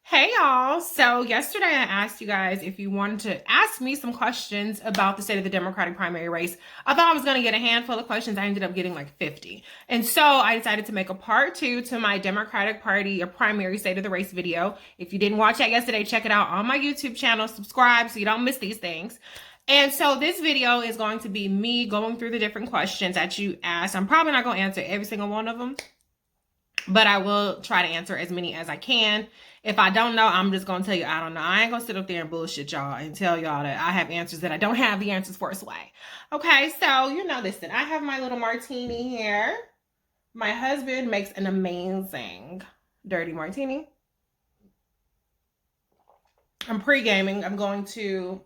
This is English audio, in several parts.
Hey y'all. So yesterday I asked you guys if you wanted to ask me some questions about the state of the Democratic primary race. I thought I was going to get a handful of questions. I ended up getting like 50. And so I decided to make a part two to my Democratic Party or primary state of the race video. If you didn't watch that yesterday, check it out on my YouTube channel. Subscribe so you don't miss these things. And so this video is going to be me going through the different questions that you asked. I'm probably not going to answer every single one of them, but I will try to answer as many as I can. If I don't know, I'm just going to tell you I don't know. I ain't going to sit up there and bullshit y'all and tell y'all that I have answers that I don't have the answers for. Sway. Okay, so listen, I have my little martini here. My husband makes an amazing dirty martini. I'm pre-gaming. I'm going to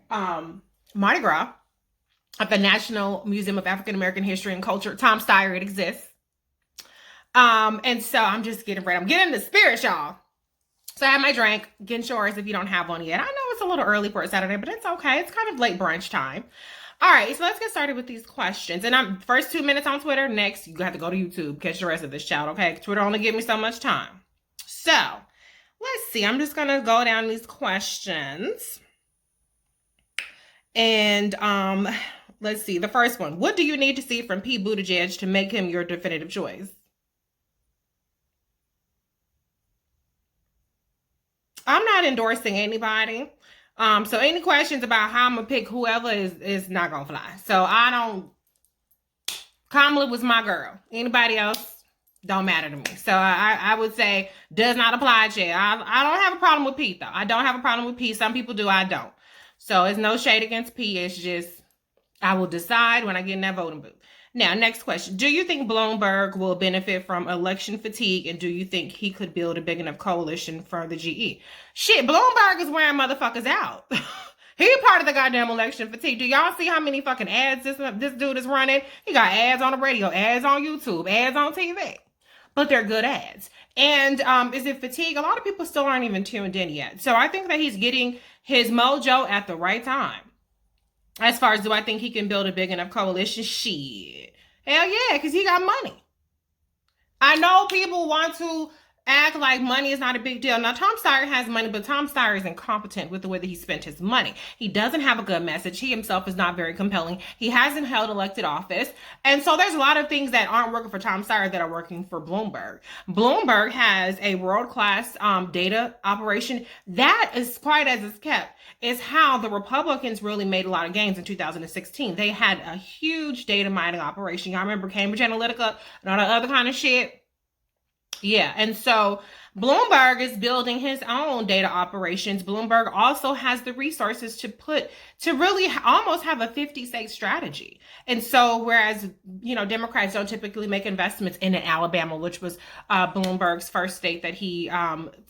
Mardi Gras at the National Museum of African American History and Culture. Tom Steyer, it exists. And so I'm just getting ready. I'm getting the spirit, y'all. So I have my drink. Get yours if you don't have one yet. I know it's a little early for a Saturday, but it's okay. It's kind of late brunch time. All right, so let's get started with these questions. And I'm first 2 minutes on Twitter. Next, you have to go to YouTube, catch the rest of this child, okay? Twitter only give me so much time. So let's see. I'm just gonna go down these questions. And let's see. The first one. What do you need to see from Pete Buttigieg to make him your definitive choice? I'm not endorsing anybody. So any questions about how I'm gonna pick whoever is not gonna fly. So I don't. Kamala was my girl. Anybody else don't matter to me. So I would say does not apply, Jay. I don't have a problem with Pete though. I don't have a problem with Pete. Some people do. I don't. So it's no shade against Pete. It's just I will decide when I get in that voting booth. Now, next question. Do you think Bloomberg will benefit from election fatigue, and do you think he could build a big enough coalition for the GE? Shit, Bloomberg is wearing motherfuckers out. He part of the goddamn election fatigue. Do y'all see how many fucking ads this dude is running? He got ads on the radio, ads on YouTube, ads on TV. But they're good ads. And is it fatigue? A lot of people still aren't even tuned in yet. So I think that he's getting his mojo at the right time. As far as do I think he can build a big enough coalition? Shit. Hell yeah, because he got money. I know people want to act like money is not a big deal. Now, Tom Steyer has money, but Tom Steyer is incompetent with the way that he spent his money. He doesn't have a good message. He himself is not very compelling. He hasn't held elected office. And so there's a lot of things that aren't working for Tom Steyer that are working for Bloomberg. Bloomberg has a world-class data operation. That is quite as it's kept. Is how the Republicans really made a lot of gains in 2016. They had a huge data mining operation. Y'all remember Cambridge Analytica and all that other kind of shit? Yeah, and so Bloomberg is building his own data operations. Bloomberg also has the resources to really almost have a 50-state strategy. And so whereas, Democrats don't typically make investments in Alabama, which was Bloomberg's first state that he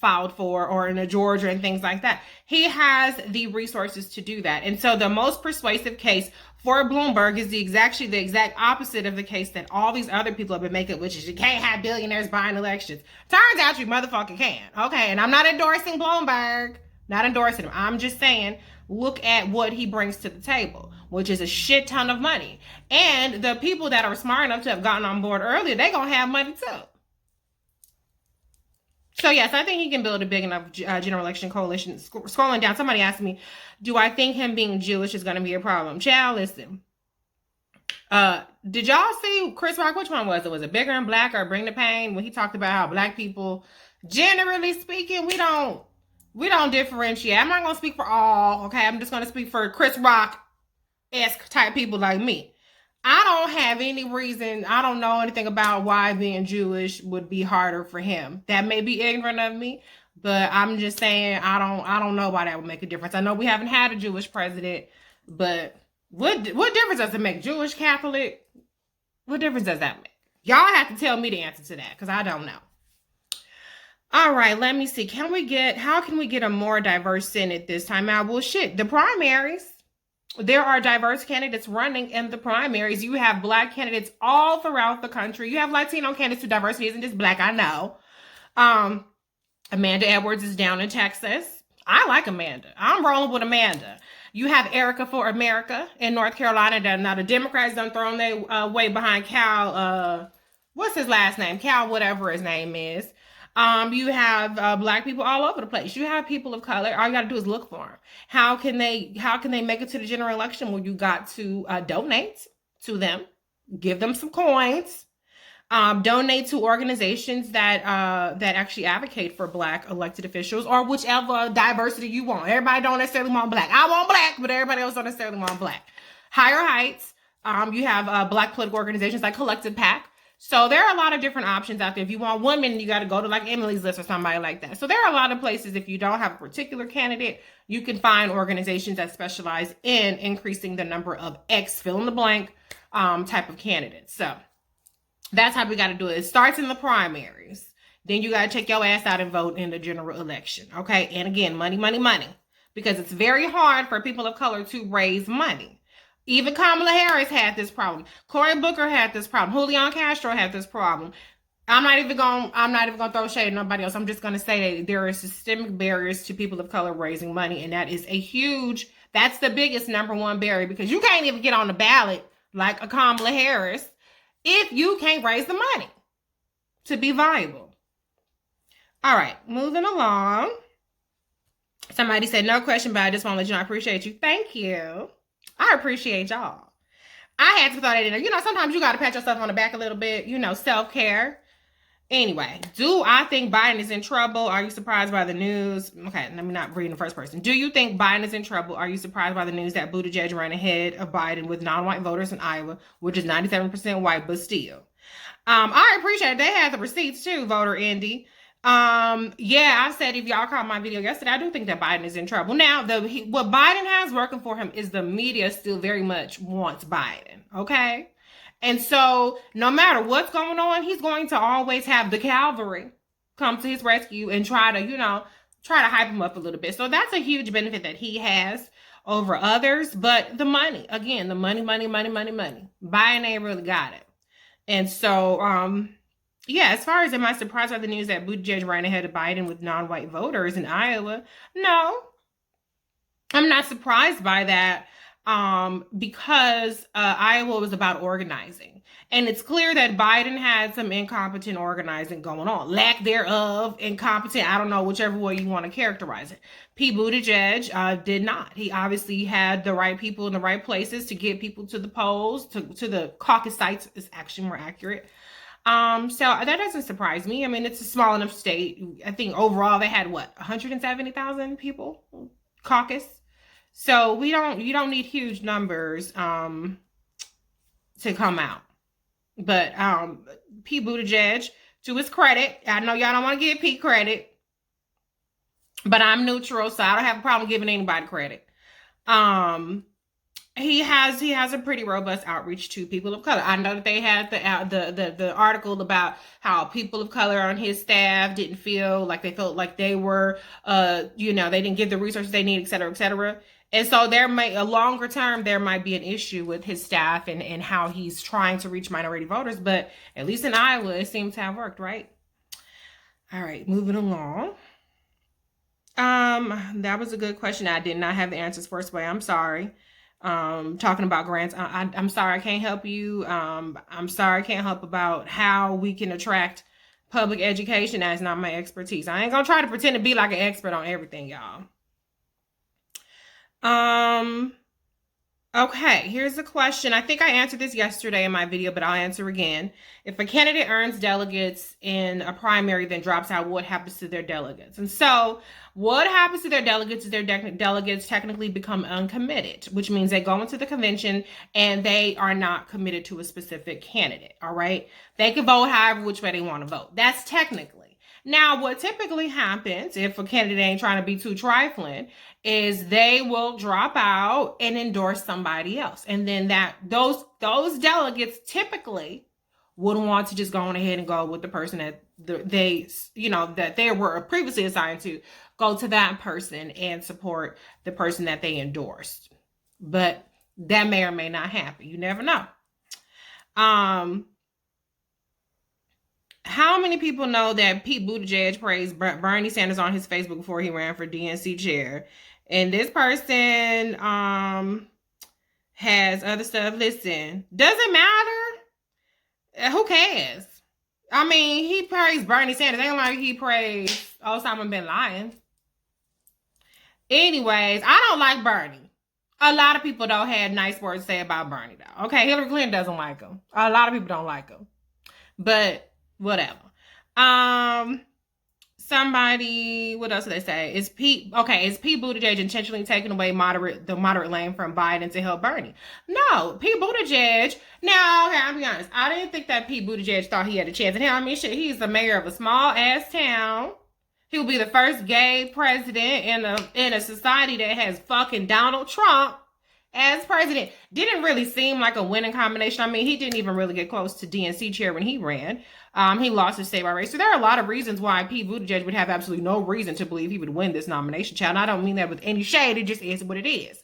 filed for, or in Georgia and things like that, he has the resources to do that. And so the most persuasive case for Bloomberg is the exact opposite of the case that all these other people have been making, which is you can't have billionaires buying elections. Turns out you motherfucking can. Okay, and I'm not endorsing Bloomberg. Not endorsing him. I'm just saying, look at what he brings to the table, which is a shit ton of money. And the people that are smart enough to have gotten on board earlier, they're going to have money too. So yes, I think he can build a big enough general election coalition. Scrolling down, somebody asked me, do I think him being Jewish is going to be a problem? Child, listen. Did y'all see Chris Rock? Which one was it? Was it Bigger and Black or Bring the Pain? When he talked about how black people, generally speaking, we don't differentiate. I'm not going to speak for all, okay? I'm just going to speak for Chris Rock-esque type people like me. I don't have any reason. I don't know anything about why being Jewish would be harder for him. That may be ignorant of me, but I'm just saying I don't know why that would make a difference. I know we haven't had a Jewish president, but what difference does it make? Jewish, Catholic? What difference does that make? Y'all have to tell me the answer to that because I don't know. All right, let me see. How can we get a more diverse Senate this time out? Well, shit, the primaries. There are diverse candidates running in the primaries. You have black candidates all throughout the country. You have Latino candidates who diversity isn't just black, I know. Amanda Edwards is down in Texas. I like Amanda. I'm rolling with Amanda. You have Erica for America in North Carolina. Now the Democrats done thrown their way behind Cal, what's his last name? Cal, whatever his name is. You have black people all over the place. You have people of color. All you got to do is look for them. How can they make it to the general election? Well, you got to donate to them, give them some coins, donate to organizations that actually advocate for black elected officials or whichever diversity you want. Everybody don't necessarily want black. I want black, but everybody else don't necessarily want black. Higher Heights. You have black political organizations like Collective PAC. So there are a lot of different options out there. If you want women, you got to go to like Emily's List or somebody like that. So there are a lot of places. If you don't have a particular candidate, you can find organizations that specialize in increasing the number of X fill in the blank type of candidates. So that's how we got to do it. It starts in the primaries. Then you got to take your ass out and vote in the general election. Okay. And again, money, money, money. Because it's very hard for people of color to raise money. Even Kamala Harris had this problem. Cory Booker had this problem. Julian Castro had this problem. I'm not even gonna throw shade at nobody else. I'm just gonna say that there are systemic barriers to people of color raising money, and that's the biggest number one barrier, because you can't even get on the ballot like a Kamala Harris if you can't raise the money to be viable. All right, moving along. Somebody said, no question, but I just want to let you know I appreciate you. Thank you. I appreciate y'all. I had to throw that in there. You know, sometimes you got to pat yourself on the back a little bit, you know, self-care. Anyway, do I think Biden is in trouble? Are you surprised by the news? Okay, let me not read in the first person. Do you think Biden is in trouble? Are you surprised by the news that Buttigieg ran ahead of Biden with non-white voters in Iowa, which is 97% white, but still? I appreciate it. They had the receipts too, voter Indy. Yeah, I said, if y'all caught my video yesterday, I do think that Biden is in trouble. Now, what Biden has working for him is the media still very much wants Biden, okay? And so no matter what's going on, he's going to always have the cavalry come to his rescue and try to hype him up a little bit. So that's a huge benefit that he has over others. But the money, again, the money. Biden ain't really got it. And so, yeah, as far as am I surprised by the news that Buttigieg ran ahead of Biden with non-white voters in Iowa? No, I'm not surprised by that, because Iowa was about organizing. And it's clear that Biden had some incompetent organizing going on. Lack thereof, incompetent, I don't know, whichever way you want to characterize it. Pete Buttigieg did not. He obviously had the right people in the right places to get people to the polls, to the caucus sites is actually more accurate. So that doesn't surprise me. I mean, it's a small enough state. I think overall they had 170,000 people caucus. So you don't need huge numbers to come out. But Pete Buttigieg, to his credit, I know y'all don't want to give Pete credit, but I'm neutral, so I don't have a problem giving anybody credit. He has a pretty robust outreach to people of color. I know that they had the article about how people of color on his staff didn't feel like they felt like they were, they didn't get the resources they need, et cetera, et cetera. And so a longer term, there might be an issue with his staff and how he's trying to reach minority voters. But at least in Iowa, it seems to have worked, right? All right, moving along. That was a good question. I did not have the answers for, so I'm sorry. Talking about grants, I'm sorry I can't help you. I'm sorry I can't help about how we can attract public education. That's not my expertise. I ain't gonna try to pretend to be like an expert on everything, y'all. Okay, here's a question. I think I answered this yesterday in my video, but I'll answer again. If a candidate earns delegates in a primary, then drops out, what happens to their delegates? And so what happens to their delegates is their delegates technically become uncommitted, which means they go into the convention and they are not committed to a specific candidate, all right? They can vote however which way they want to vote. That's technically. Now, what typically happens if a candidate ain't trying to be too trifling is they will drop out and endorse somebody else. And then those delegates typically would want to just go on ahead and go with the person that they were previously assigned to, go to that person and support the person that they endorsed. But that may or may not happen. You never know. How many people know that Pete Buttigieg praised Bernie Sanders on his Facebook before he ran for DNC chair? And this person has other stuff. Listen, doesn't matter. Who cares? I mean, he praised Bernie Sanders. Ain't like he praised Osama bin Laden. Anyways, I don't like Bernie. A lot of people don't have nice words to say about Bernie, though. Okay, Hillary Clinton doesn't like him. A lot of people don't like him. But whatever. Um, what else did they say? Is Pete Buttigieg intentionally taking away the moderate lane from Biden to help Bernie? No, Pete Buttigieg. Now, okay, I'll be honest. I didn't think that Pete Buttigieg thought he had a chance. And hell, I mean, shit, he's the mayor of a small ass town. He will be the first gay president in a society that has fucking Donald Trump as president. Didn't really seem like a winning combination. I mean, he didn't even really get close to DNC chair when he ran. He lost his statewide race. So there are a lot of reasons why Pete Buttigieg would have absolutely no reason to believe he would win this nomination, child. And I don't mean that with any shade. It just is what it is.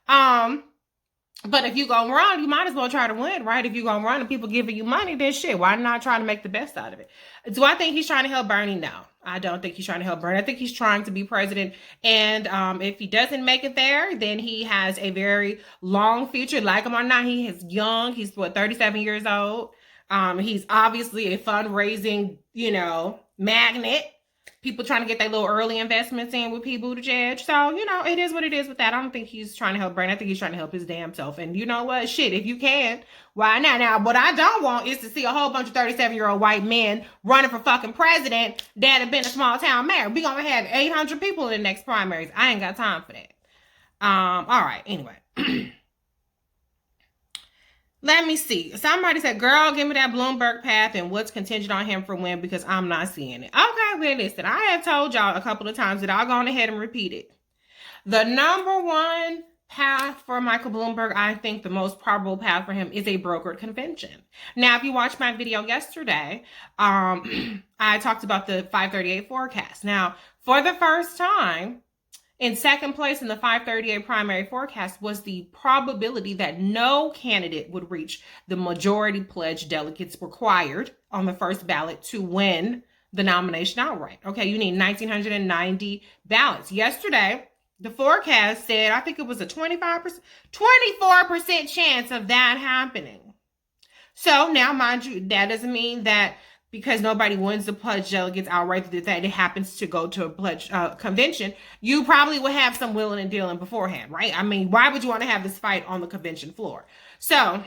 But if you go run, you might as well try to win, right? If you go run and people giving you money, then shit, why not try to make the best out of it? Do I think he's trying to help Bernie? No, I don't think he's trying to help Bernie. I think he's trying to be president. And if he doesn't make it there, then he has a very long future. Like him or not, he is young. He's 37 years old. He's obviously a fundraising, magnet. People trying to get their little early investments in with Pete Buttigieg. So, it is what it is with that. I don't think he's trying to help Bernie. I think he's trying to help his damn self. And you know what? Shit, if you can, why not? Now, what I don't want is to see a whole bunch of 37-year-old white men running for fucking president that have been a small town mayor. We gonna have 800 people in the next primaries. I ain't got time for that. All right, anyway. Let me see. Somebody said, girl, give me that Bloomberg path and what's contingent on him for when, because I'm not seeing it. Okay, well, listen, I have told y'all a couple of times that I'll go on ahead and repeat it. The number one path for Michael Bloomberg, I think the most probable path for him is a brokered convention. Now, if you watched my video yesterday, I talked about the 538 forecast. Now, for the first time, in second place in the 538 primary forecast was the probability that no candidate would reach the majority pledge delegates required on the first ballot to win the nomination outright. Okay, you need 1,990 ballots. Yesterday, the forecast said, I think it was a 24% chance of that happening. So now, mind you, that doesn't mean that because nobody wins the pledge delegates outright, that it happens to go to a pledge convention, you probably would have some willing and dealing beforehand, right? I mean, why would you want to have this fight on the convention floor? So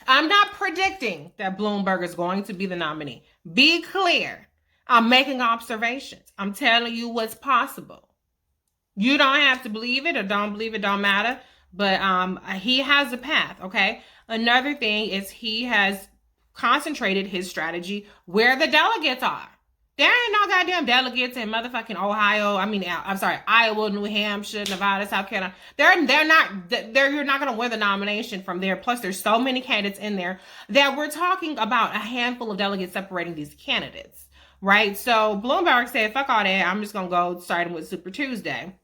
I'm not predicting that Bloomberg is going to be the nominee. Be clear. I'm making observations. I'm telling you what's possible. You don't have to believe it or don't believe it, don't matter. But he has a path, okay? Another thing is he has concentrated his strategy where the delegates are. There ain't no goddamn delegates in motherfucking Ohio. Iowa, New Hampshire, Nevada, South Carolina. You're not going to win the nomination from there. Plus, there's so many candidates in there that we're talking about a handful of delegates separating these candidates, right? So Bloomberg said, fuck all that. I'm just going to go starting with Super Tuesday.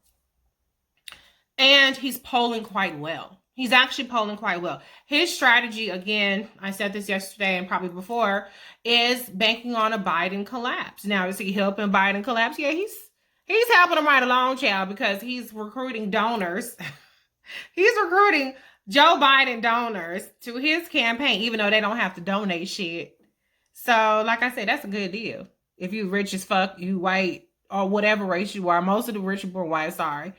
And he's polling quite well. He's actually polling quite well. His strategy, again, I said this yesterday and probably before, is banking on a Biden collapse. Now, is he helping Biden collapse? Yeah, he's helping him right along, child, because he's recruiting donors. He's recruiting Joe Biden donors to his campaign, even though they don't have to donate shit. So, like I said, that's a good deal. If you rich as fuck, you white, or whatever race you are. Most of the rich people are white, sorry.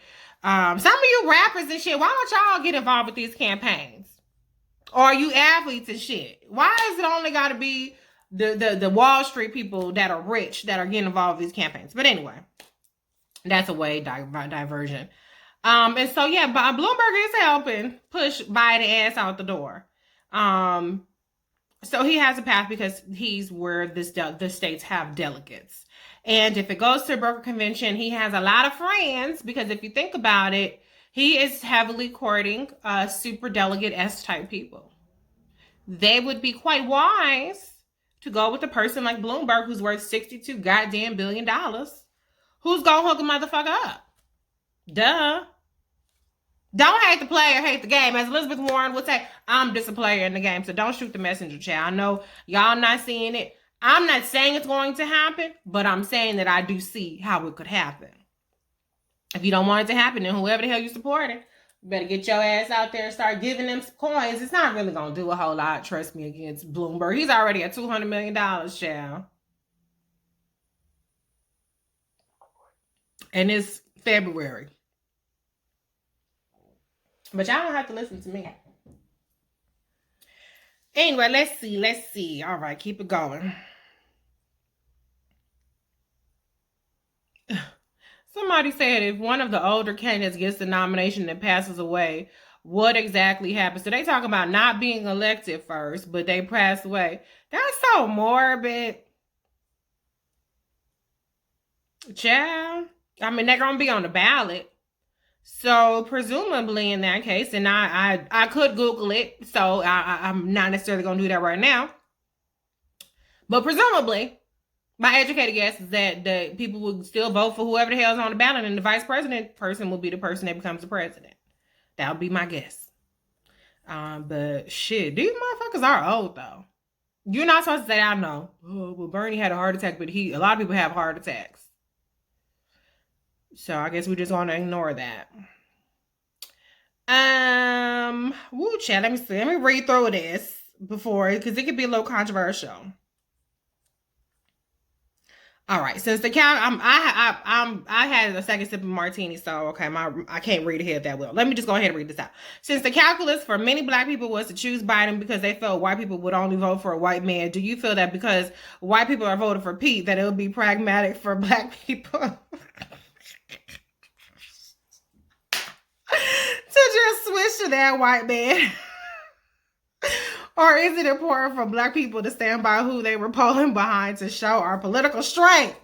Some of you rappers and shit, why don't y'all get involved with these campaigns? Or you athletes and shit. Why is it only got to be the Wall Street people that are rich that are getting involved with these campaigns? But anyway, that's a way diversion. And so, yeah, but Bloomberg is helping push Biden ass out the door. So he has a path because he's where the states have delegates. And if it goes to a broker convention, he has a lot of friends because if you think about it, he is heavily courting super delegate-esque type people. They would be quite wise to go with a person like Bloomberg who's worth $62 goddamn billion. Who's gonna hook a motherfucker up? Duh. Don't hate the player, hate the game. As Elizabeth Warren would say, I'm just a player in the game, so don't shoot the messenger, child. I know y'all not seeing it. I'm not saying it's going to happen, but I'm saying that I do see how it could happen. If you don't want it to happen, then whoever the hell you supporting, You better get your ass out there and start giving them some coins. It's not really going to do a whole lot, trust me, against Bloomberg. He's already at $200 million, child. And it's February. But y'all don't have to listen to me. Anyway, let's see. All right, keep it going. Somebody said if one of the older candidates gets the nomination and passes away, what exactly happens? So they talk about not being elected first, but they pass away. That's so morbid. Child. I mean, they're going to be on the ballot. So presumably in that case, and I could Google it, so I'm not necessarily going to do that right now. But presumably, my educated guess is that the people would still vote for whoever the hell is on the ballot, and the vice president person will be the person that becomes the president. That would be my guess. But shit, these motherfuckers are old though. You're not supposed to say, I know. Oh, well, Bernie had a heart attack, but a lot of people have heart attacks. So I guess we just want to ignore that. Woo, chat. Let me see. Let me read through this before, because it could be a little controversial. All right. Since the count, I had a second sip of martini, so okay, I can't read ahead that well. Let me just go ahead and read this out. Since the calculus for many black people was to choose Biden because they felt white people would only vote for a white man, do you feel that because white people are voting for Pete, that it would be pragmatic for black people to just switch to that white man? Or is it important for black people to stand by who they were polling behind to show our political strength?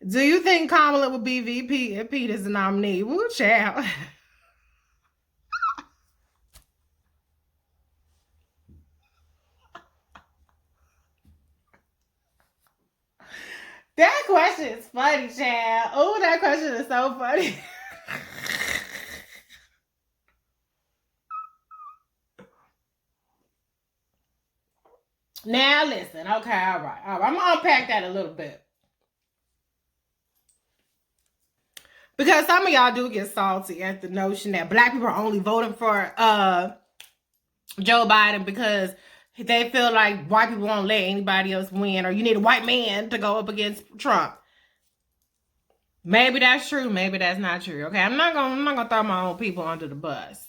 Do you think Kamala would be VP if Pete is the nominee? Woo, child. That question is funny, child. Oh, that question is so funny. Now listen, okay, all right. I'm gonna unpack that a little bit. Because some of y'all do get salty at the notion that black people are only voting for Joe Biden because they feel like white people won't let anybody else win, or you need a white man to go up against Trump. Maybe that's true, maybe that's not true. Okay, I'm not gonna throw my own people under the bus.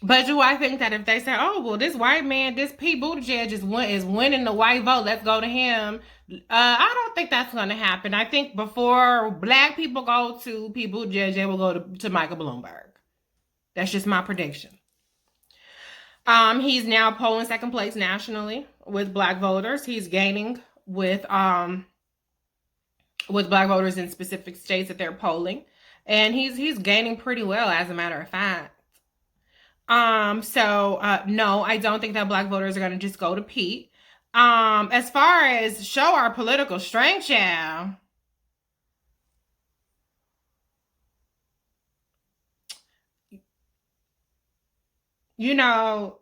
But do I think that if they say, oh, well, this white man, this Pete Buttigieg is winning the white vote, let's go to him. I don't think that's going to happen. I think before black people go to Pete Buttigieg, they will go to Michael Bloomberg. That's just my prediction. He's now polling second place nationally with black voters. He's gaining with black voters in specific states that they're polling. And he's gaining pretty well, as a matter of fact. No, I don't think that black voters are going to just go to Pete. As far as show our political strength, child, you know,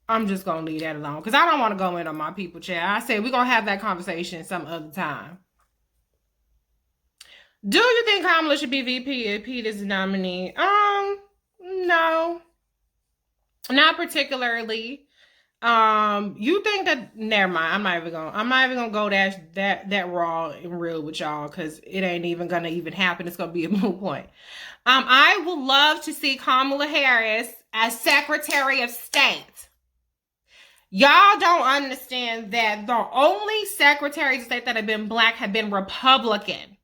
I'm just going to leave that alone because I don't want to go in on my people, child. I said we're going to have that conversation some other time. Do you think Kamala should be VP if Pete is the nominee? No. Not particularly. You think that, never mind. I'm not even gonna go that raw and real with y'all because it ain't even gonna even happen. It's gonna be a moot point. I would love to see Kamala Harris as Secretary of State. Y'all don't understand that the only secretaries of state that have been black have been Republican.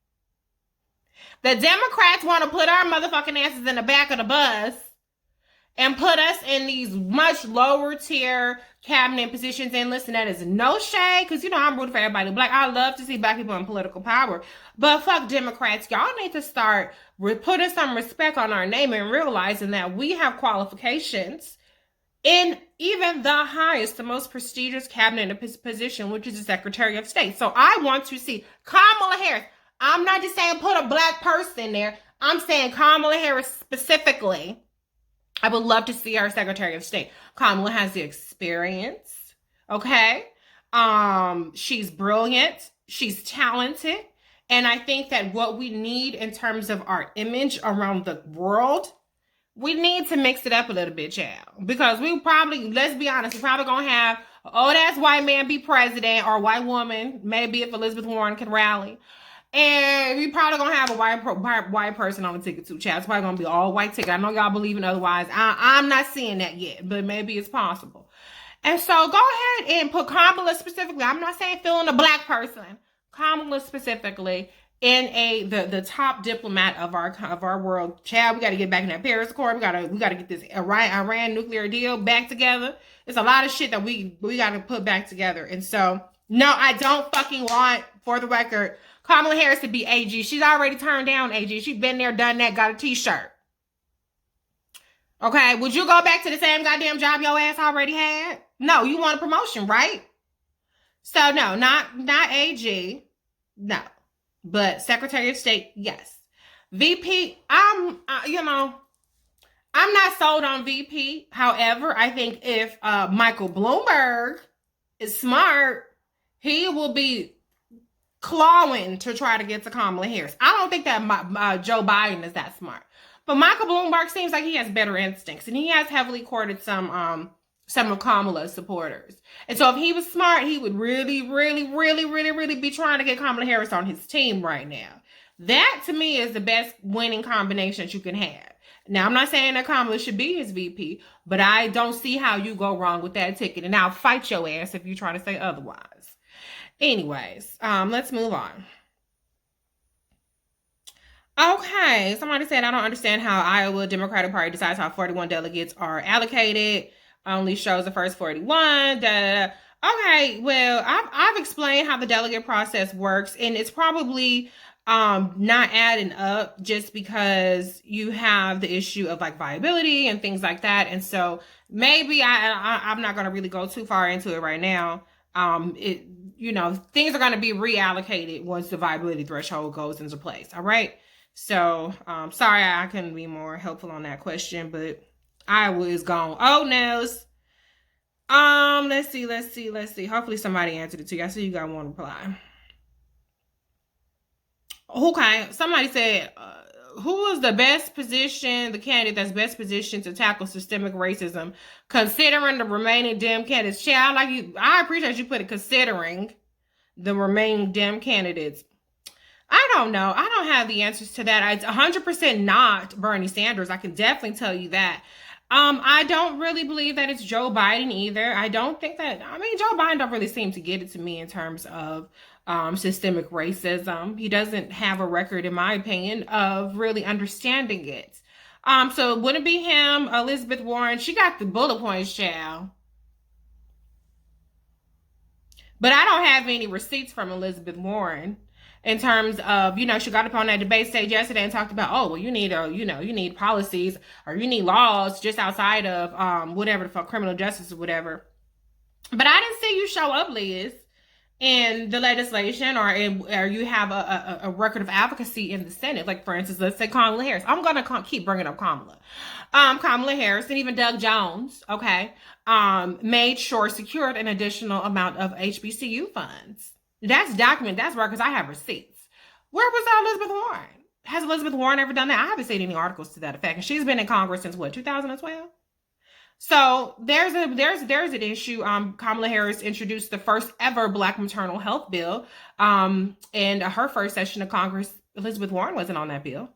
The Democrats want to put our motherfucking asses in the back of the bus and put us in these much lower tier cabinet positions. And listen, that is no shade, because, you know, I'm rooting for everybody black. I love to see black people in political power. But fuck Democrats. Y'all need to start putting some respect on our name and realizing that we have qualifications in even the highest, the most prestigious cabinet position, which is the Secretary of State. So I want to see Kamala Harris. I'm not just saying put a black person there. I'm saying Kamala Harris specifically. I would love to see our Secretary of State. Kamala has the experience, okay? She's brilliant. She's talented. And I think that what we need in terms of our image around the world, we need to mix it up a little bit, child. Because we probably, let's be honest, we're probably going to have, oh, that's white man be president, or white woman, maybe if Elizabeth Warren can rally. And we probably going to have a white person on the ticket too, child. It's probably going to be all white ticket. I know y'all believe in otherwise. I'm not seeing that yet, but maybe it's possible. And so go ahead and put Kamala specifically. I'm not saying fill in a black person. Kamala specifically in the top diplomat of our world. Chad, we got to get back in that Paris Accord. We gotta get this Iran nuclear deal back together. It's a lot of shit that we got to put back together. And so no, I don't fucking want, for the record, Kamala Harris to be AG. She's already turned down AG. She's been there, done that, got a t-shirt. Okay, would you go back to the same goddamn job your ass already had? No, you want a promotion, right? So no, not AG. No. But Secretary of State, yes. VP, I'm not sold on VP. However, I think if Michael Bloomberg is smart, he will be clawing to try to get to Kamala Harris. I don't think that Joe Biden is that smart. But Michael Bloomberg seems like he has better instincts, and he has heavily courted some of Kamala's supporters. And so if he was smart, he would really be trying to get Kamala Harris on his team right now. That, to me, is the best winning combination that you can have. Now, I'm not saying that Kamala should be his VP, but I don't see how you go wrong with that ticket. And I'll fight your ass if you try to say otherwise. Anyways, let's move on. Okay, somebody said, I don't understand how Iowa Democratic Party decides how 41 delegates are allocated. Only shows the first 41. Okay, well, I've explained how the delegate process works, and it's probably not adding up just because you have the issue of like viability and things like that. And so maybe I'm not going to really go too far into it right now. Things are going to be reallocated once the viability threshold goes into place. All right. So, sorry, I couldn't be more helpful on that question, but Iowa is gone. Oh, Nels. Let's see. Hopefully somebody answered it to you. I see you got one reply. Okay, somebody said, who is the candidate that's best positioned to tackle systemic racism, considering the remaining Dem candidates? Child, I appreciate you put it, considering the remaining Dem candidates. I don't know. I don't have the answers to that. It's 100% not Bernie Sanders. I can definitely tell you that. I don't really believe that it's Joe Biden either. I don't think that, Joe Biden don't really seem to get it to me in terms of systemic racism. He doesn't have a record, in my opinion, of really understanding it. So it wouldn't be him. Elizabeth Warren, she got the bullet points, child. But I don't have any receipts from Elizabeth Warren in terms of, she got up on that debate stage yesterday and talked about, oh, well, you need policies or you need laws just outside of whatever the fuck, criminal justice or whatever. But I didn't see you show up, Liz, in the legislation or you have a record of advocacy in the Senate. Like, for instance, let's say Kamala Harris. I'm going to keep bringing up Kamala. Kamala Harris and even Doug Jones, okay, made sure secured an additional amount of HBCU funds. That's documented. That's right, because I have receipts. Where was Elizabeth Warren? Has Elizabeth Warren ever done that? I haven't seen any articles to that effect. And she's been in Congress since what, 2012? So there's an issue. Kamala Harris introduced the first ever Black maternal health bill. And her first session of Congress, Elizabeth Warren wasn't on that bill.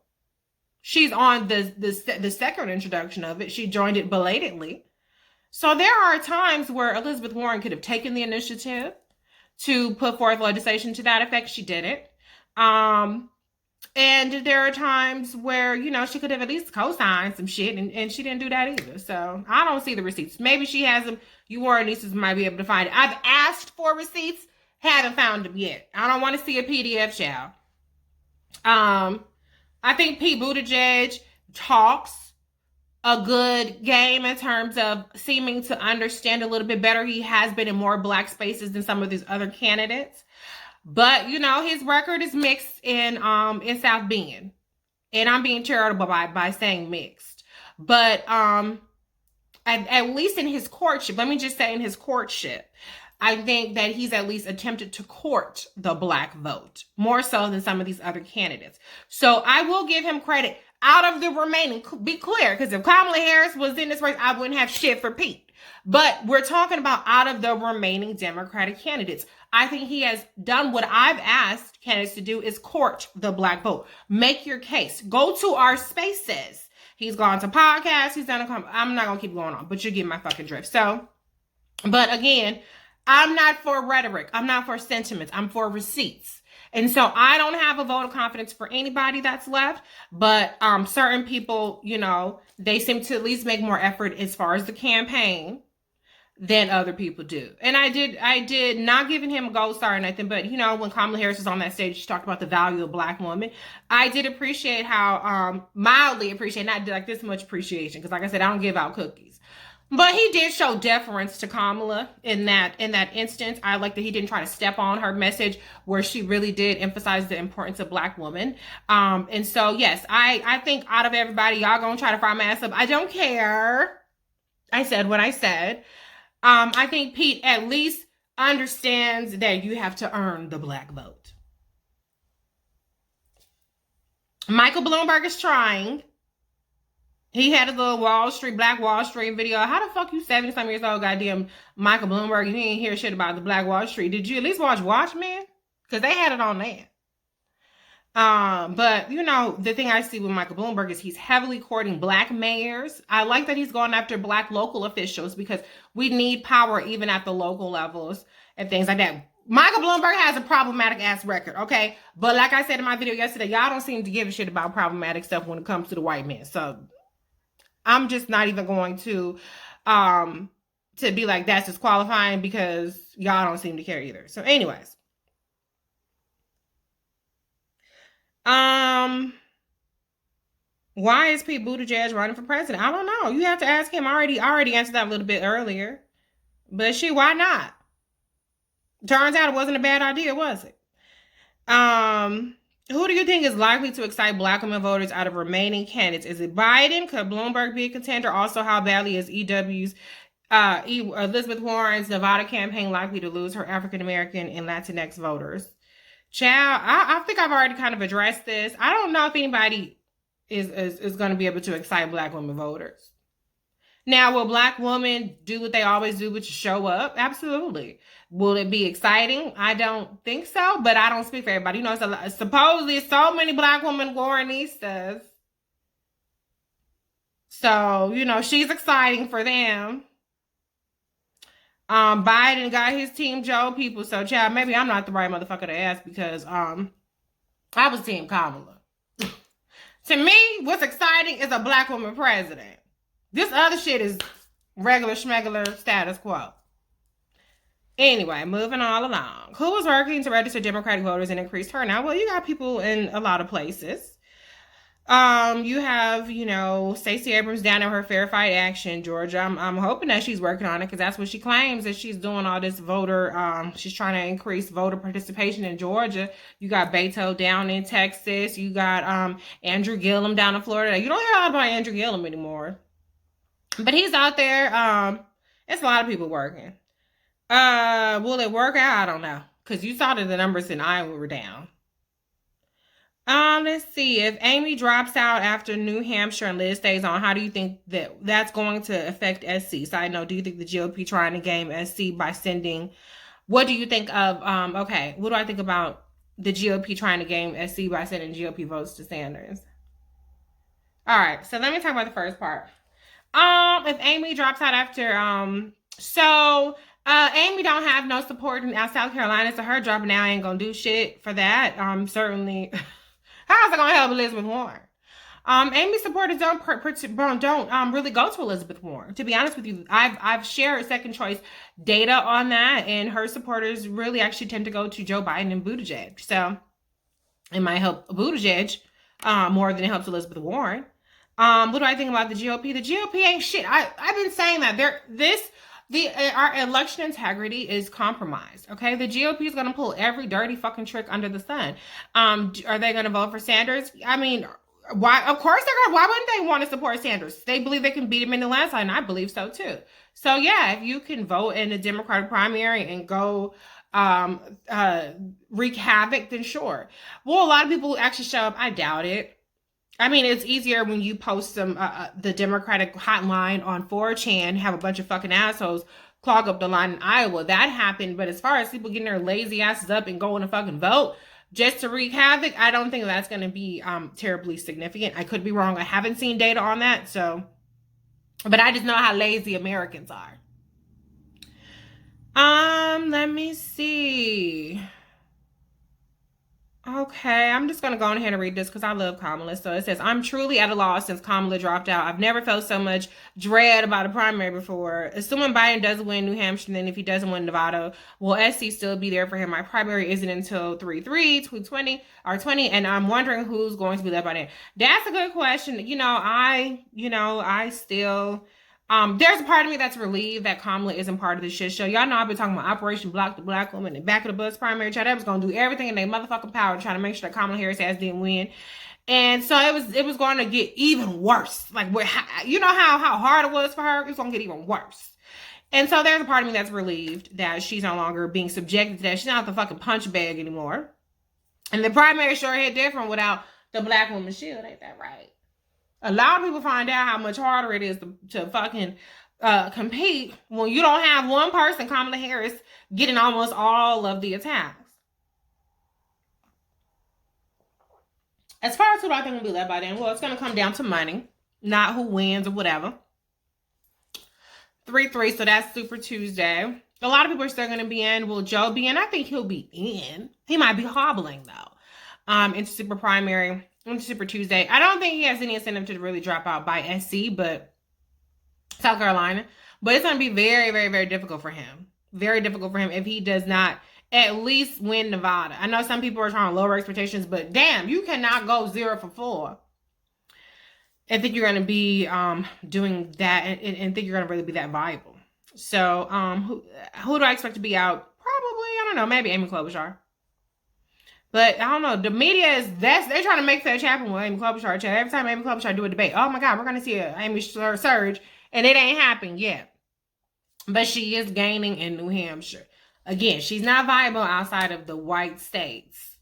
She's on the second introduction of it. She joined it belatedly. So there are times where Elizabeth Warren could have taken the initiative to put forth legislation to that effect. She didn't. And there are times where, she could have at least co-signed some shit, and she didn't do that either. So I don't see the receipts. Maybe she has them. You Warren nieces might be able to find it. I've asked for receipts, haven't found them yet. I don't want to see a PDF, child. I think Pete Buttigieg talks a good game in terms of seeming to understand a little bit better. He has been in more Black spaces than some of these other candidates. But, his record is mixed in South Bend. And I'm being charitable by saying mixed. But at least in his courtship, let me just say in his courtship, I think that he's at least attempted to court the black vote more so than some of these other candidates. So I will give him credit out of the remaining, be clear, because if Kamala Harris was in this race, I wouldn't have shit for Pete. But we're talking about out of the remaining Democratic candidates. I think he has done what I've asked candidates to do, is court the black vote. Make your case. Go to our spaces. He's gone to podcasts. He's done I'm not going to keep going on, but you get my fucking drift. So, but again, I'm not for rhetoric. I'm not for sentiments. I'm for receipts. And so I don't have a vote of confidence for anybody that's left, but certain people, you know, they seem to at least make more effort as far as the campaign than other people do. And I did not giving him a gold star or nothing, but you know, when Kamala Harris was on that stage, she talked about the value of black women. I did appreciate how, mildly appreciate, not like this much appreciation, because like I said, I don't give out cookies. But he did show deference to Kamala in that instance. I like that he didn't try to step on her message, where she really did emphasize the importance of black women. And so, yes, I think out of everybody, y'all gonna try to fire my ass up. I don't care. I said what I said. I think Pete at least understands that you have to earn the black vote. Michael Bloomberg is trying. He had a little Black Wall Street video. How the fuck you 70-something years old, goddamn Michael Bloomberg, you didn't hear shit about the Black Wall Street? Did you at least watch Watchmen? Because they had it on there. But you know, the thing I see with Michael Bloomberg is he's heavily courting black mayors. I like that he's going after black local officials, because we need power even at the local levels and things like that. Michael Bloomberg has a problematic ass record, okay? But like I said in my video yesterday, y'all don't seem to give a shit about problematic stuff when it comes to the white man. So I'm just not even going to be like, that's disqualifying, because y'all don't seem to care either. So anyways. Why is Pete Buttigieg running for president? I don't know. You have to ask him. I already answered that a little bit earlier. But why not? Turns out it wasn't a bad idea, was it? Who do you think is likely to excite black women voters out of remaining candidates? Is it Biden? Could Bloomberg be a contender? Also, how badly is Elizabeth Warren's Nevada campaign likely to lose her African-American and Latinx voters? Child, I think I've already kind of addressed this. I don't know if anybody is going to be able to excite black women voters. Now, will black women do what they always do, which is show up? Absolutely. Will it be exciting? I don't think so, but I don't speak for everybody. You know, supposedly so many black women Warrenistas. So, you know, she's exciting for them. Biden got his Team Joe people. So, child, maybe I'm not the right motherfucker to ask, because I was Team Kamala. To me, what's exciting is a black woman president. This other shit is regular schmegular status quo. Anyway, moving all along. Who is working to register Democratic voters and increase turnout? Well, you got people in a lot of places. You have, you know, Stacey Abrams down in her Fair Fight Action, Georgia. I'm hoping that she's working on it, because that's what she claims, that she's doing all this voter, she's trying to increase voter participation in Georgia. You got Beto down in Texas. You got Andrew Gillum down in Florida. You don't hear a lot about Andrew Gillum anymore, but he's out there. It's a lot of people working. Will it work out? I don't know, because you saw that the numbers in Iowa were down. Let's see. If Amy drops out after New Hampshire and Liz stays on, how do you think that's going to affect SC? Side note, do you think the GOP trying to game SC by sending, what do you think of, okay, what do I think about the GOP trying to game SC by sending GOP votes to Sanders? All right, so let me talk about the first part. If Amy drops out after, Amy don't have no support in South Carolina, so her dropping out ain't gonna do shit for that. Certainly... How's it gonna help Elizabeth Warren? Amy's supporters don't really go to Elizabeth Warren. To be honest with you, I've shared second choice data on that, and her supporters really actually tend to go to Joe Biden and Buttigieg. So it might help Buttigieg more than it helps Elizabeth Warren. What do I think about the GOP? The GOP ain't shit. I've been saying that our election integrity is compromised, okay? The GOP is going to pull every dirty fucking trick under the sun. Are they going to vote for Sanders? I mean, Why? Of course they're gonna. Why wouldn't they want to support Sanders? They believe they can beat him in the landslide, and I believe so too. So yeah, if you can vote in the Democratic primary and go um wreak havoc, then sure. Well, a lot of people actually show up. I doubt it. I mean, it's easier when you post some the Democratic hotline on 4chan, have a bunch of fucking assholes clog up the line in Iowa. That happened, but as far as people getting their lazy asses up and going to fucking vote just to wreak havoc, I don't think that's going to be terribly significant. I could be wrong. I haven't seen data on that, so, but I just know how lazy Americans are. Let me see. Okay, I'm just gonna go on ahead and read this because I love Kamala. So it says, I'm truly at a loss since Kamala dropped out. I've never felt so much dread about a primary before. Assuming Biden doesn't win New Hampshire, then if he doesn't win Nevada, will SC still be there for him? My primary isn't until 3/3, 2020 or 20, and I'm wondering who's going to be left by then. That's a good question. I still there's a part of me that's relieved that Kamala isn't part of the shit show. Y'all know I've been talking about Operation Block the Black Woman and Back of the Bus primary. That was gonna do everything in their motherfucking power to try to make sure that Kamala Harris ass didn't win. And so it was going to get even worse. Like you know how hard it was for her? It's gonna get even worse. And so there's a part of me that's relieved that she's no longer being subjected to that. She's not the fucking punch bag anymore. And the primary sure hit different without the Black Woman Shield, ain't that right? A lot of people find out how much harder it is to fucking compete when you don't have one person, Kamala Harris, getting almost all of the attacks. As far as who do I think will be led by then, well, it's going to come down to money, not who wins or whatever. 3/3, so that's Super Tuesday. A lot of people are still going to be in. Will Joe be in? I think he'll be in. He might be hobbling, though, into Super Primary. Super Tuesday. I don't think he has any incentive to really drop out by SC, but South Carolina. But it's going to be very, very, very difficult for him. Very difficult for him if he does not at least win Nevada. I know some people are trying to lower expectations, but damn, you cannot go 0 for 4. I think you're going to be doing that and think you're going to really be that viable. So who do I expect to be out? Probably, I don't know, maybe Amy Klobuchar. But I don't know. The media they're trying to make that happen with Amy Klobuchar. Every time Amy Klobuchar do a debate, oh my God, we're gonna see an Amy surge, and it ain't happened yet. But she is gaining in New Hampshire. Again, she's not viable outside of the white states.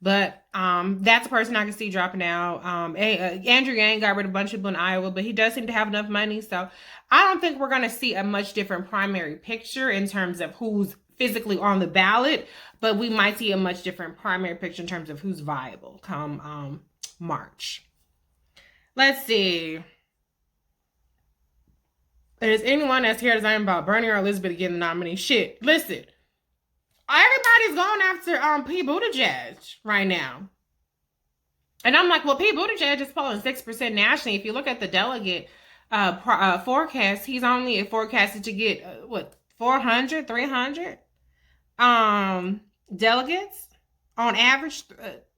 But that's a person I can see dropping out. Andrew Yang got rid of a bunch of people in Iowa, but he does seem to have enough money. So I don't think we're gonna see a much different primary picture in terms of who's physically on the ballot, but we might see a much different primary picture in terms of who's viable come March. Let's see. Is anyone that's here designing about Bernie or Elizabeth getting the nominee? Shit, listen. Everybody's going after Pete Buttigieg right now. And I'm like, well, Pete Buttigieg is polling 6% nationally. If you look at the delegate forecast, he's only forecasted to get 400, 300 delegates on average,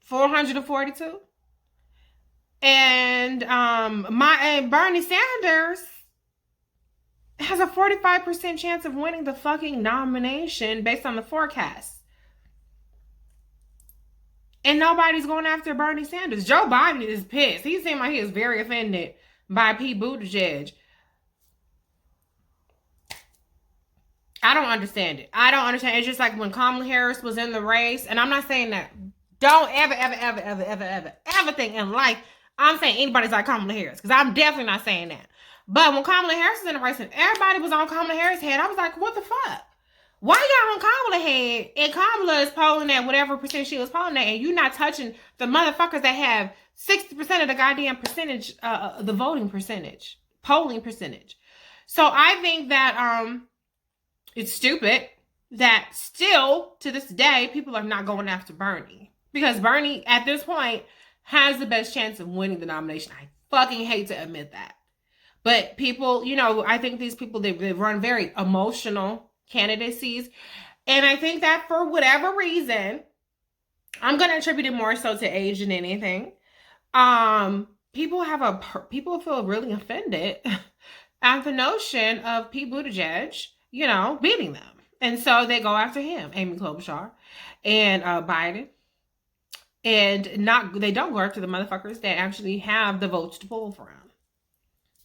442. And Bernie Sanders has a 45% chance of winning the fucking nomination based on the forecast. And nobody's going after Bernie Sanders. Joe Biden is pissed. He seemed like he is very offended by Pete Buttigieg. I don't understand it. I don't understand. It's just like when Kamala Harris was in the race, and I'm not saying that. Don't ever think in life I'm saying anybody's like Kamala Harris, because I'm definitely not saying that. But when Kamala Harris was in the race and everybody was on Kamala Harris' head, I was like, what the fuck? Why y'all on Kamala head? And Kamala is polling at whatever percent she was polling at, and you're not touching the motherfuckers that have 60% of the goddamn percentage, the voting percentage, polling percentage. So I think that it's stupid that still to this day people are not going after Bernie, because Bernie at this point has the best chance of winning the nomination. I fucking hate to admit that, but people, I think these people they run very emotional candidacies, and I think that for whatever reason, I'm gonna attribute it more so to age than anything. People feel really offended at the notion of Pete Buttigieg, beating them. And so they go after him, Amy Klobuchar and Biden. and they don't go after the motherfuckers that actually have the votes to pull from.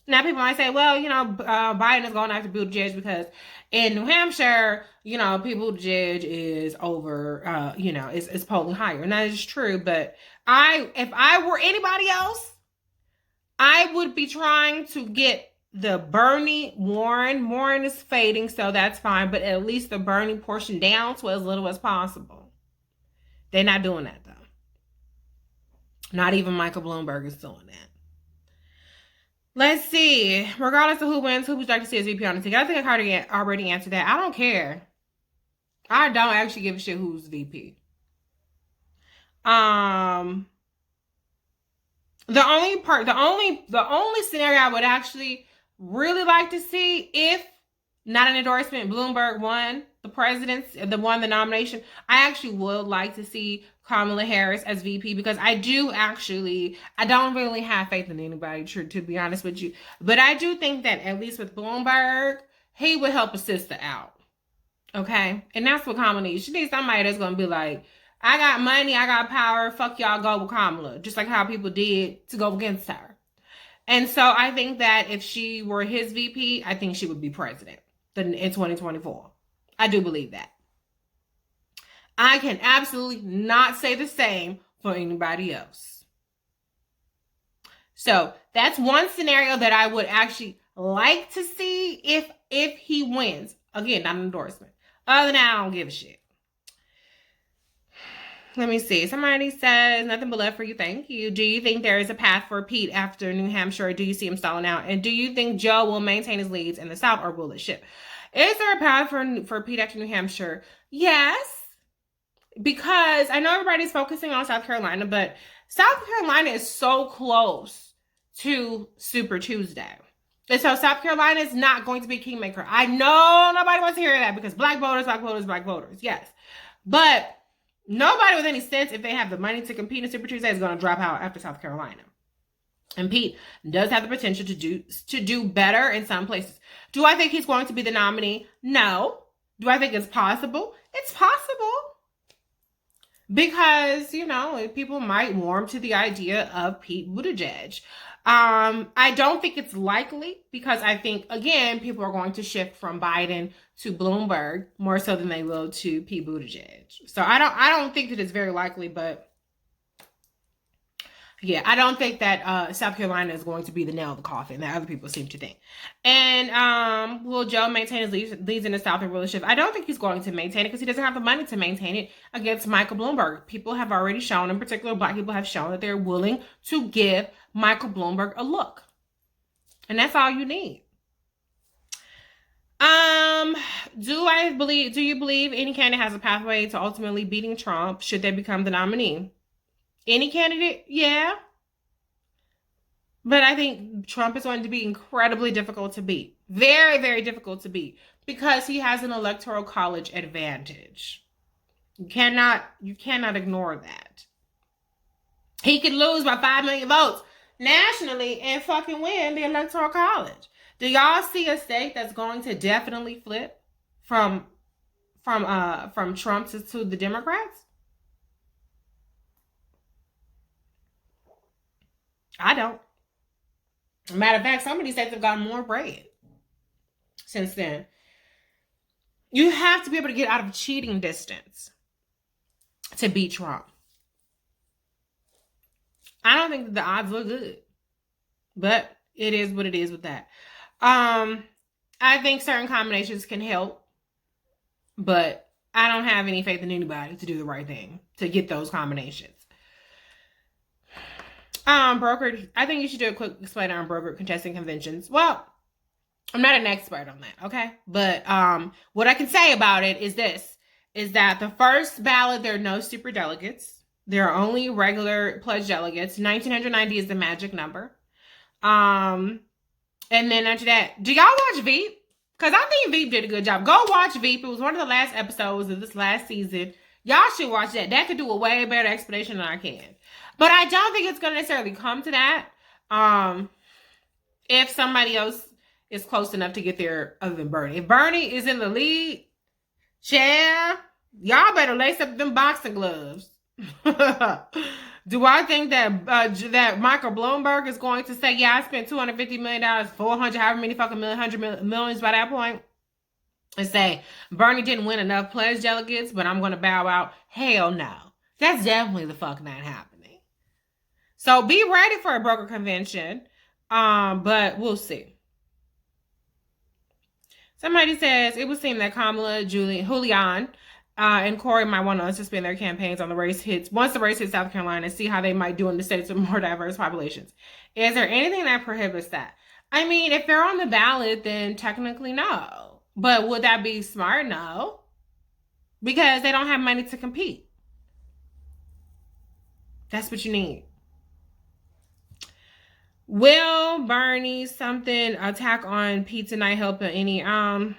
Now, people might say, well, Biden is going after Buttigieg because in New Hampshire, Pete Buttigieg is over, is polling higher. And that is true. But if I were anybody else, I would be trying to get the Bernie Warren. Warren is fading, so that's fine. But at least the Bernie portion down to as little as possible. They're not doing that, though. Not even Michael Bloomberg is doing that. Let's see. Regardless of who wins, who would you like to see as VP on the ticket? I think I already answered that. I don't care. I don't actually give a shit who's VP. The only scenario I would actually really like to see, if not an endorsement, Bloomberg won the nomination, I actually would like to see Kamala Harris as VP, because I don't really have faith in anybody, to be honest with you. But I do think that at least with Bloomberg, he would help a sister out. Okay? And that's what Kamala needs. She needs somebody that's going to be like, I got money, I got power, fuck y'all, go with Kamala. Just like how people did to go against her. And so I think that if she were his VP, I think she would be president in 2024. I do believe that. I can absolutely not say the same for anybody else. So that's one scenario that I would actually like to see if he wins. Again, not an endorsement. Other than that, I don't give a shit. Let me see. Somebody says, nothing but love for you. Thank you. Do you think there is a path for Pete after New Hampshire, or do you see him stalling out? And do you think Joe will maintain his leads in the South, or will it shift? Is there a path for Pete after New Hampshire? Yes. Because I know everybody's focusing on South Carolina, but South Carolina is so close to Super Tuesday. And so South Carolina is not going to be kingmaker. I know nobody wants to hear that, because black voters. Yes. But nobody with any sense, if they have the money to compete in Super Tuesday, is going to drop out after South Carolina. And Pete does have the potential to do better in some places. Do I think he's going to be the nominee? No. Do I think it's possible? It's possible. Because, people might warm to the idea of Pete Buttigieg. I don't think it's likely, because I think, again, people are going to shift from Biden to Bloomberg more so than they will to Pete Buttigieg. So I don't think that it's very likely, but yeah, I don't think that South Carolina is going to be the nail of the coffin that other people seem to think. And will Joe maintain his leads in the South and rulership? I don't think he's going to maintain it, because he doesn't have the money to maintain it against Michael Bloomberg. People have already shown, in particular black people have shown, that they're willing to give Michael Bloomberg a look. And that's all you need. Do you believe any candidate has a pathway to ultimately beating Trump should they become the nominee? Any candidate? Yeah. But I think Trump is going to be incredibly difficult to beat. Very, very difficult to beat, because he has an electoral college advantage. You cannot ignore that. He could lose by 5 million votes nationally and fucking win the electoral college. Do y'all see a state that's going to definitely flip from Trump to the Democrats? I don't. Matter of fact, some of these states have gotten more bread since then. You have to be able to get out of cheating distance to beat Trump. I don't think that the odds look good, but it is what it is with that. I think certain combinations can help, but I don't have any faith in anybody to do the right thing to get those combinations. Brokered, I think you should do a quick explainer on brokered contesting conventions. Well, I'm not an expert on that, okay? But what I can say about it is this, is that the first ballot, there are no super delegates. There are only regular pledged delegates. 1990 is the magic number. And then after that, do y'all watch Veep? Because I think Veep did a good job. Go watch Veep. It was one of the last episodes of this last season. Y'all should watch that. That could do a way better explanation than I can. But I don't think it's going to necessarily come to that. If somebody else is close enough to get there other than Bernie. If Bernie is in the lead, y'all better lace up them boxing gloves. Do I think that that Michael Bloomberg is going to say, yeah, I spent $250 million, 400, however many fucking millions by that point, and say Bernie didn't win enough pledge delegates, but I'm going to bow out? Hell no. That's definitely the fuck not happening. So be ready for a broker convention, but we'll see. Somebody says it would seem that Kamala, Julian, and Corey might want to suspend their campaigns on the race hits once the race hits South Carolina and see how they might do in the states with more diverse populations. Is there anything that prohibits that? I mean, if they're on the ballot, then technically no. But would that be smart? No. Because they don't have money to compete. That's what you need. Will Bernie something attack on Pete tonight help any? I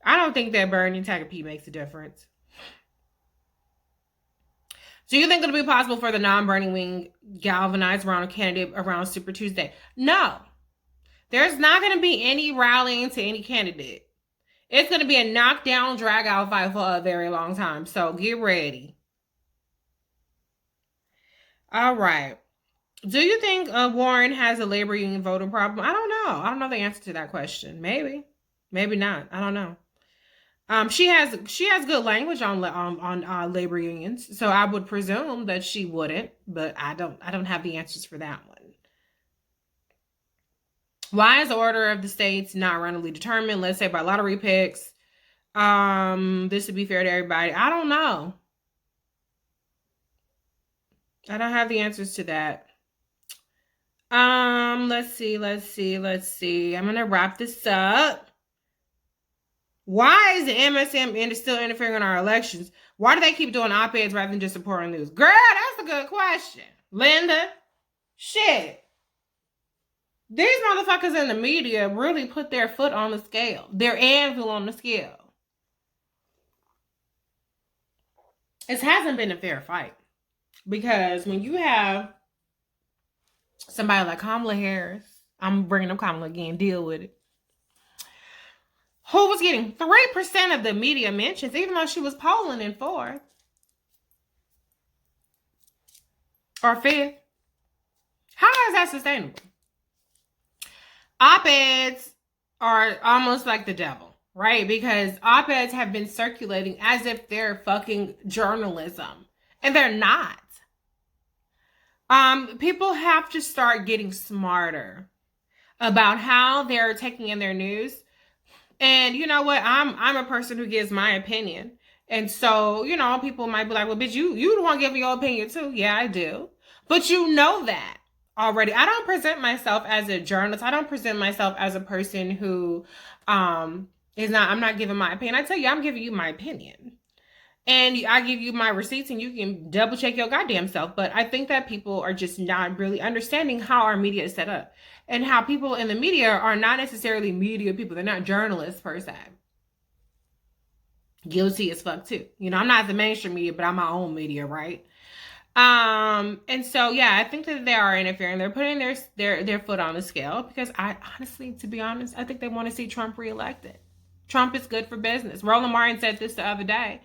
don't think that Bernie attacking Pete makes a difference. Do you think it'll be possible for the non-Bernie wing galvanize around a candidate around Super Tuesday? No. There's not going to be any rallying to any candidate. It's going to be a knockdown, drag-out fight for a very long time. So get ready. All right. Do you think Warren has a labor union voting problem? I don't know. I don't know the answer to that question. Maybe. Maybe not. I don't know. She has good language on labor unions, so I would presume that she wouldn't, but I don't have the answers for that one. Why is the order of the states not randomly determined? Let's say by lottery picks. This would be fair to everybody. I don't know. I don't have the answers to that. Let's see. I'm gonna wrap this up. Why is the MSM still interfering in our elections? Why do they keep doing op-eds rather than just supporting news? Girl, that's a good question. Linda, shit. These motherfuckers in the media really put their foot on the scale. Their anvil on the scale. It hasn't been a fair fight. Because when you have somebody like Kamala Harris, I'm bringing up Kamala again, deal with it, who was getting 3% of the media mentions, even though she was polling in 4th or 5th. How is that sustainable? Op-eds are almost like the devil, right? Because op-eds have been circulating as if they're fucking journalism, and they're not. People have to start getting smarter about how they're taking in their news. And you know what? I'm a person who gives my opinion. And so, you know, people might be like, well, bitch, you the one giving your opinion too. Yeah, I do. But you know that already. I don't present myself as a journalist. I don't present myself as a person who I'm not giving my opinion. I tell you, I'm giving you my opinion. And I give you my receipts and you can double check your goddamn self. But I think that people are just not really understanding how our media is set up. And how people in the media are not necessarily media people. They're not journalists per se. Guilty as fuck too. You know, I'm not the mainstream media, but I'm my own media, right? And so, yeah, I think that they are interfering. They're putting their foot on the scale because I honestly, to be honest, I think they want to see Trump reelected. Trump is good for business. Roland Martin said this the other day.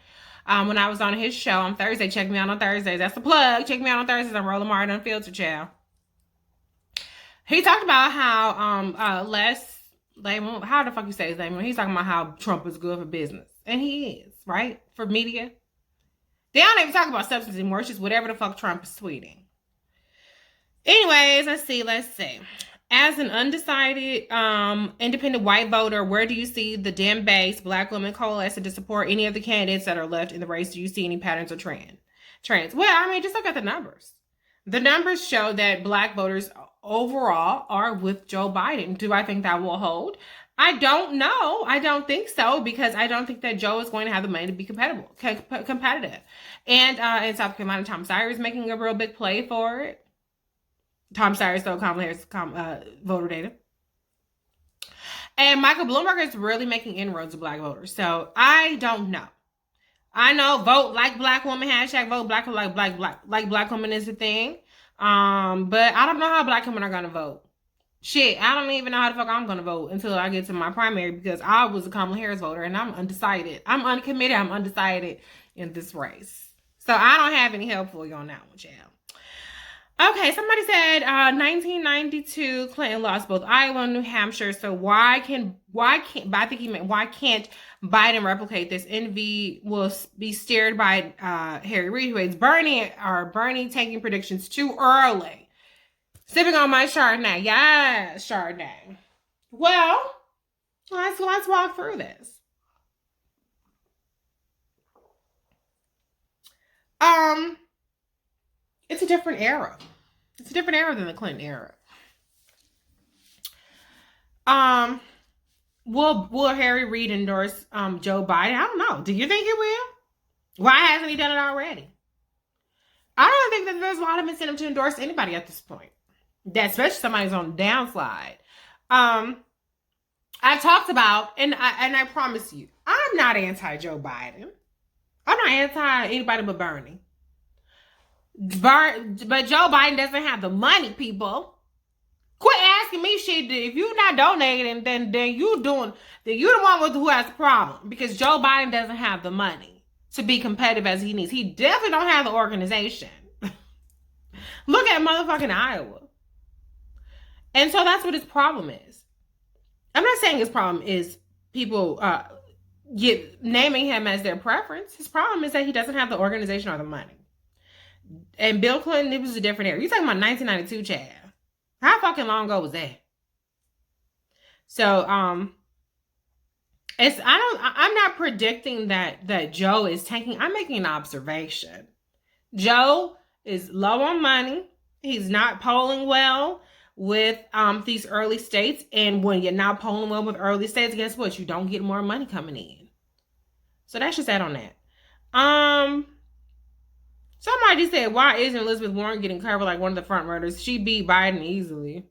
When I was on his show on Thursday. Check me out on Thursdays. That's the plug. Check me out on Thursdays. I'm Roland Martin Unfiltered, child. He talked about how how the fuck you say his name? He's talking about how Trump is good for business. And he is, right? For media. They don't even talk about substance anymore. It's just whatever the fuck Trump is tweeting. Anyways, let's see. As an undecided independent white voter, where do you see the Dem-based Black women coalescing to support any of the candidates that are left in the race? Do you see any patterns or trends? Well, I mean, just look at the numbers. The numbers show that Black voters overall are with Joe Biden. Do I think that will hold? I don't know. I don't think so because I don't think that Joe is going to have the money to be competitive. And in South Carolina, Tom Steyer is making a real big play for it. Tom Steyer stole Kamala Harris voter data. And Michael Bloomberg is really making inroads with Black voters. So I don't know. I know vote like Black woman, hashtag vote black Black woman is a thing. But I don't know how Black women are going to vote. Shit, I don't even know how the fuck I'm going to vote until I get to my primary because I was a Kamala Harris voter and I'm undecided. I'm uncommitted. I'm undecided in this race. So I don't have any help for you on that one, child. Okay, somebody said 1992 Clinton lost both Iowa and New Hampshire. So why can't I think he meant why can't Biden replicate this? Envy will be steered by Harry Reid, who hates Bernie taking predictions too early. Sipping on my Chardonnay. Yes, Chardonnay. Well, let's walk through this. It's a different era. It's a different era than the Clinton era. Will Harry Reid endorse Joe Biden? I don't know. Do you think he will? Why hasn't he done it already? I don't think that there's a lot of incentive to endorse anybody at this point. That especially somebody's on the downside. I talked about, and I promise you, I'm not anti Joe Biden. I'm not anti anybody but Bernie. But Joe Biden doesn't have the money, people. Quit asking me shit. If you're not donating, then you're the one who has the problem. Because Joe Biden doesn't have the money to be competitive as he needs. He definitely don't have the organization. Look at motherfucking Iowa. And so that's what his problem is. I'm not saying his problem is people naming him as their preference. His problem is that he doesn't have the organization or the money. And Bill Clinton, it was a different era. You're talking about 1992, Chad. How fucking long ago was that? So, I'm not predicting that Joe is tanking. I'm making an observation. Joe is low on money. He's not polling well with these early states. And when you're not polling well with early states, guess what? You don't get more money coming in. So that's just that on that. Somebody said, why isn't Elizabeth Warren getting covered like one of the front runners? She beat Biden easily.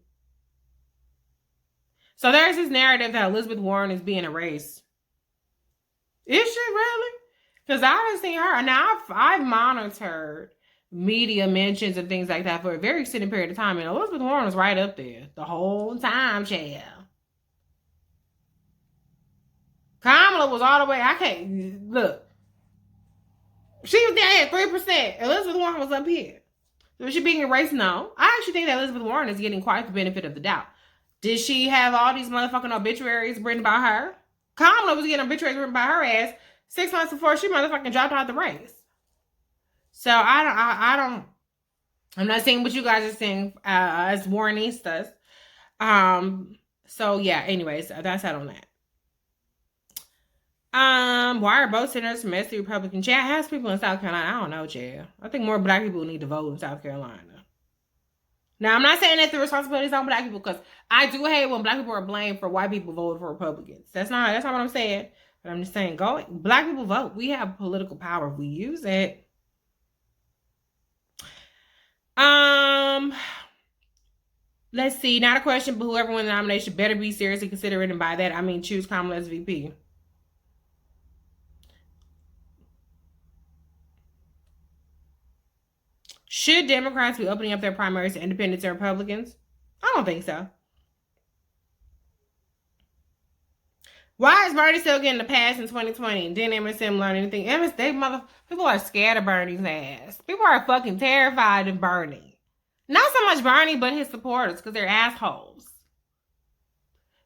So there's this narrative that Elizabeth Warren is being erased. Is she really? Because I haven't seen her. Now, I've monitored media mentions and things like that for a very extended period of time. And Elizabeth Warren was right up there the whole time, child. Kamala was all the way. I can't. Look. She was there at 3%. Elizabeth Warren was up here. So is she being erased? No. I actually think that Elizabeth Warren is getting quite the benefit of the doubt. Did she have all these motherfucking obituaries written by her? Kamala was getting obituaries written by her ass 6 months before she motherfucking dropped out the race. So I'm not saying what you guys are saying as Warrenistas. So yeah, anyways, that's that on that. Why are both senators from SC Republican? Chad has people in South Carolina. I don't know, Chad. I think more black people need to vote in South Carolina. Now, I'm not saying that the responsibility is on black people, because I do hate when black people are blamed for white people voting for Republicans. That's not what I'm saying. But I'm just saying, black people vote. We have political power if we use it. Let's see. Not a question, but whoever wins the nomination better be seriously considering, and by that I mean choose Kamala as VP. Should Democrats be opening up their primaries to independents and Republicans? I don't think so. Why is Bernie still getting the pass in 2020 and didn't MSM learn anything? People are scared of Bernie's ass. People are fucking terrified of Bernie. Not so much Bernie, but his supporters, because they're assholes.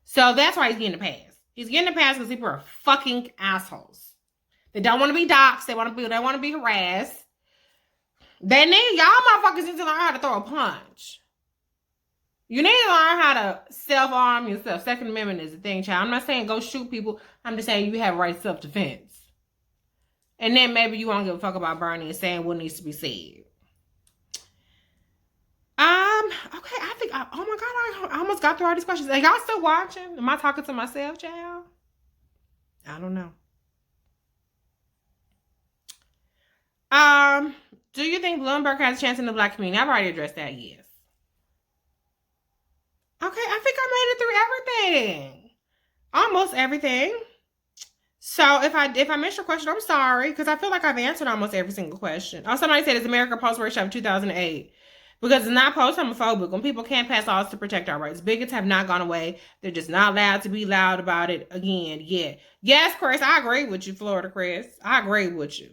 So that's why he's getting the pass. He's getting the pass because people are fucking assholes. They don't want to be doxxed. They want to be harassed. They need, y'all motherfuckers need to learn how to throw a punch. You need to learn how to self-arm yourself. Second Amendment is a thing, child. I'm not saying go shoot people. I'm just saying you have right self-defense. And then maybe you won't give a fuck about Bernie and saying what needs to be said. Okay, I think, oh my God, I almost got through all these questions. Are y'all still watching? Am I talking to myself, child? I don't know. Do you think Bloomberg has a chance in the black community? I've already addressed that, yes. Okay, I think I made it through everything. Almost everything. So if I missed your question, I'm sorry, because I feel like I've answered almost every single question. Oh, somebody said, is America post-workshop 2008? Because it's not post-homophobic. When people can't pass laws to protect our rights. Bigots have not gone away. They're just not allowed to be loud about it again. Yeah. Yes, Chris, I agree with you, Florida Chris. I agree with you.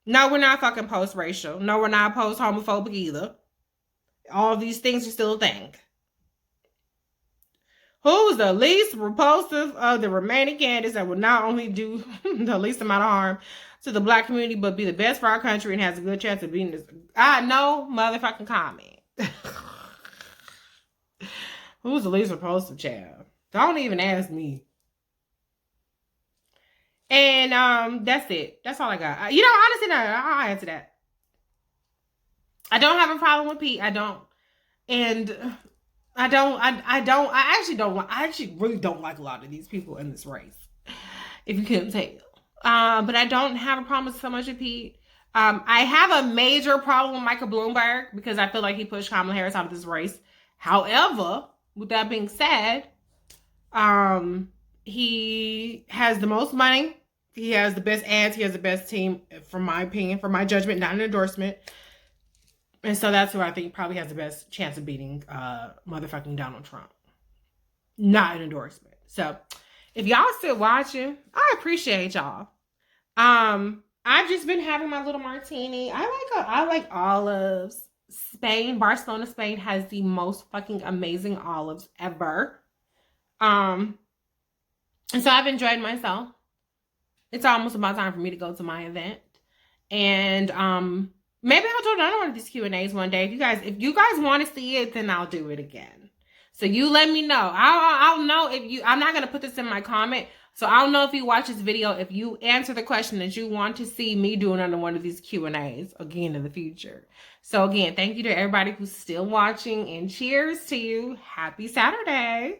No, we're not fucking post-racial. No, we're not post-homophobic either. All these things are still a thing. Who's the least repulsive of the remaining candidates that will not only do the least amount of harm to the black community, but be the best for our country and has a good chance of beating this? No motherfucking comment. Who's the least repulsive, child? Don't even ask me. And that's it. That's all I got. Honestly, no, I'll answer that. I don't have a problem with Pete. I don't. And I actually really don't like a lot of these people in this race, if you couldn't tell. But I don't have a problem so much with Pete. I have a major problem with Michael Bloomberg because I feel like he pushed Kamala Harris out of this race. However, with that being said, he has the most money. He has the best ads. He has the best team, from my opinion, from my judgment, not an endorsement. And so that's who I think probably has the best chance of beating motherfucking Donald Trump. Not an endorsement. So if y'all still watching, I appreciate y'all. I've just been having my little martini. I like olives. Barcelona, Spain has the most fucking amazing olives ever. And so I've enjoyed myself. It's almost about time for me to go to my event. And maybe I'll do another one of these Q&As one day. If you guys want to see it, then I'll do it again. So you let me know. I'll know if you. I'm not gonna put this in my comment, so I'll know if you watch this video, if you answer the question that you want to see me do another one of these Q&As again in the future. So again, thank you to everybody who's still watching, and cheers to you. Happy Saturday.